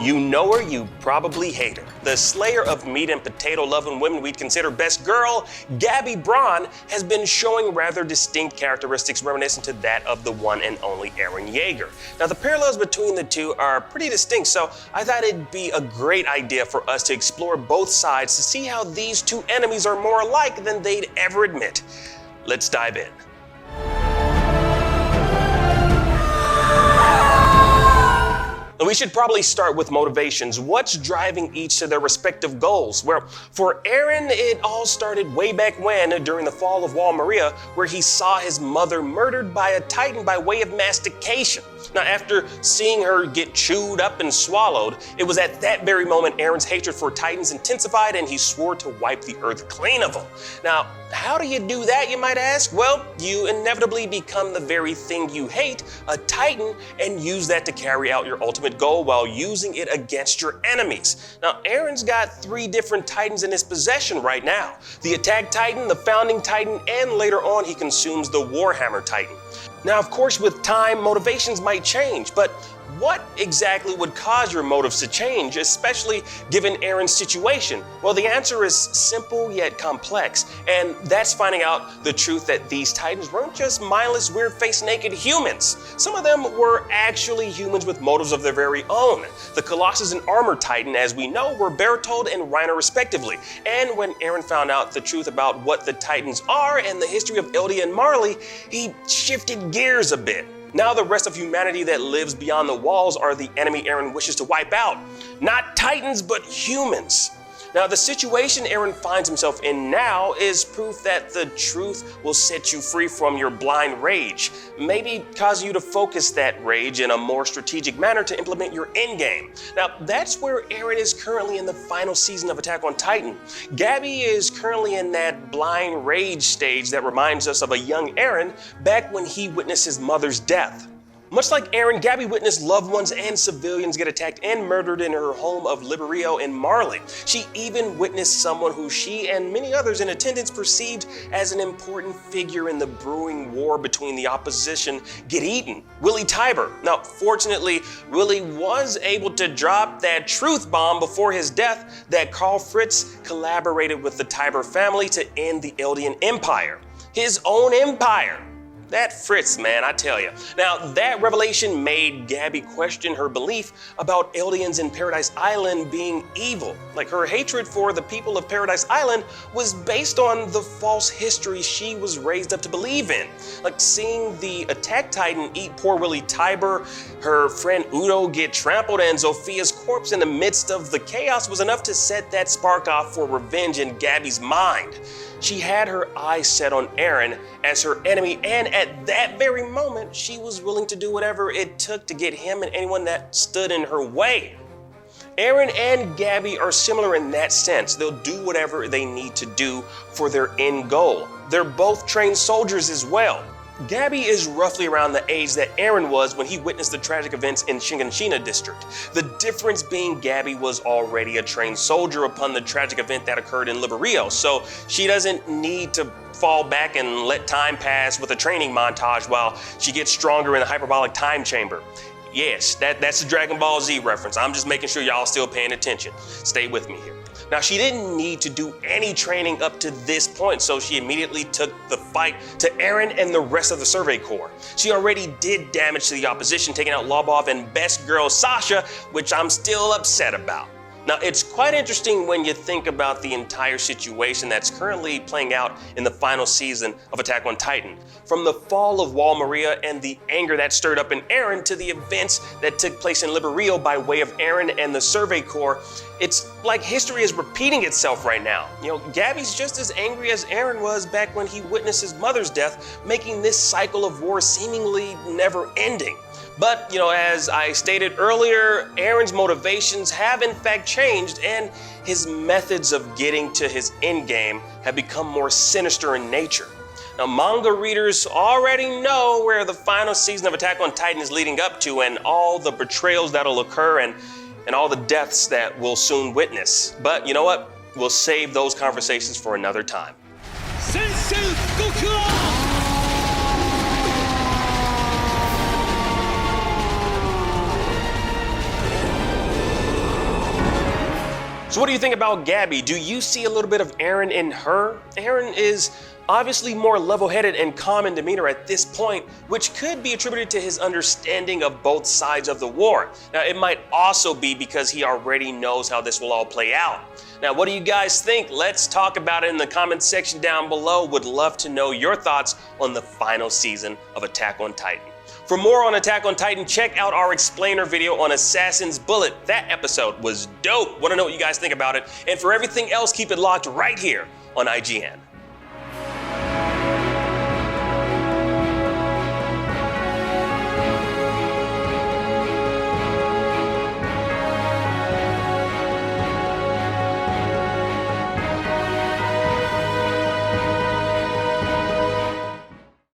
You know her, you probably hate her. The slayer of meat and potato-loving women we'd consider best girl, Gabi Braun, has been showing rather distinct characteristics reminiscent to that of the one and only Eren Yeager. Now, the parallels between the two are pretty distinct, so I thought it'd be a great idea for us to explore both sides to see how these two enemies are more alike than they'd ever admit. Let's dive in. We should probably start with motivations. What's driving each to their respective goals? Well, for Eren, it all started way back when, during the fall of Wall Maria, where he saw his mother murdered by a Titan by way of mastication. Now, after seeing her get chewed up and swallowed, it was at that very moment Eren's hatred for Titans intensified and he swore to wipe the earth clean of them. Now, how do you do that, you might ask? Well, you inevitably become the very thing you hate, a Titan, and use that to carry out your ultimate goal while using it against your enemies. Now, Eren's got 3 different Titans in his possession right now. The Attack Titan, the Founding Titan, and later on he consumes the Warhammer Titan. Now, of course, with time, motivations might change, but what exactly would cause your motives to change, especially given Eren's situation? Well, the answer is simple yet complex, and that's finding out the truth that these Titans weren't just mindless, weird-faced, naked humans. Some of them were actually humans with motives of their very own. The Colossus and Armor Titan, as we know, were Bertold and Reiner respectively. And when Eren found out the truth about what the Titans are and the history of Eldia and Marley, he shifted gears a bit. Now the rest of humanity that lives beyond the walls are the enemy Eren wishes to wipe out. Not Titans, but humans. Now, the situation Eren finds himself in now is proof that the truth will set you free from your blind rage. Maybe cause you to focus that rage in a more strategic manner to implement your endgame. Now, that's where Eren is currently in the final season of Attack on Titan. Gabi is currently in that blind rage stage that reminds us of a young Eren back when he witnessed his mother's death. Much like Eren, Gabi witnessed loved ones and civilians get attacked and murdered in her home of Liberio in Marley. She even witnessed someone who she and many others in attendance perceived as an important figure in the brewing war between the opposition get eaten, Willie Tybur. Now, fortunately, Willie was able to drop that truth bomb before his death that Karl Fritz collaborated with the Tybur family to end the Eldian Empire. His own empire. That Fritz, man, I tell you. Now, that revelation made Gabi question her belief about Eldians in Paradise Island being evil. Like, her hatred for the people of Paradise Island was based on the false history she was raised up to believe in. Like, seeing the Attack Titan eat poor Willie Tybur, her friend Udo get trampled, and Zophia's corpse in the midst of the chaos was enough to set that spark off for revenge in Gabi's mind. She had her eyes set on Eren as her enemy, and at that very moment, she was willing to do whatever it took to get him and anyone that stood in her way. Eren and Gabi are similar in that sense. They'll do whatever they need to do for their end goal. They're both trained soldiers as well. Gabi is roughly around the age that Eren was when he witnessed the tragic events in Shiganshina district. The difference being Gabi was already a trained soldier upon the tragic event that occurred in Liberio, so she doesn't need to fall back and let time pass with a training montage while she gets stronger in the hyperbolic time chamber. Yes, that's a Dragon Ball Z reference. I'm just making sure y'all still paying attention. Stay with me here. Now, she didn't need to do any training up to this point, so she immediately took the fight to Eren and the rest of the Survey Corps. She already did damage to the opposition, taking out Lobov and best girl Sasha, which I'm still upset about. Now, it's quite interesting when you think about the entire situation that's currently playing out in the final season of Attack on Titan. From the fall of Wall Maria and the anger that stirred up in Eren to the events that took place in Liberio by way of Eren and the Survey Corps, it's like history is repeating itself right now. You know, Gabi's just as angry as Eren was back when he witnessed his mother's death, making this cycle of war seemingly never ending. But, you know, as I stated earlier, Eren's motivations have in fact changed, and his methods of getting to his endgame have become more sinister in nature. Now, manga readers already know where the final season of Attack on Titan is leading up to, and all the betrayals that'll occur and all the deaths that we'll soon witness. But you know what? We'll save those conversations for another time. So what do you think about Gabi? Do you see a little bit of Eren in her? Eren is obviously more level-headed and calm in demeanor at this point, which could be attributed to his understanding of both sides of the war. Now, it might also be because he already knows how this will all play out. Now, what do you guys think? Let's talk about it in the comments section down below. Would love to know your thoughts on the final season of Attack on Titan. For more on Attack on Titan, check out our explainer video on Assassin's Bullet. That episode was dope. Want to know what you guys think about it? And for everything else, keep it locked right here on IGN.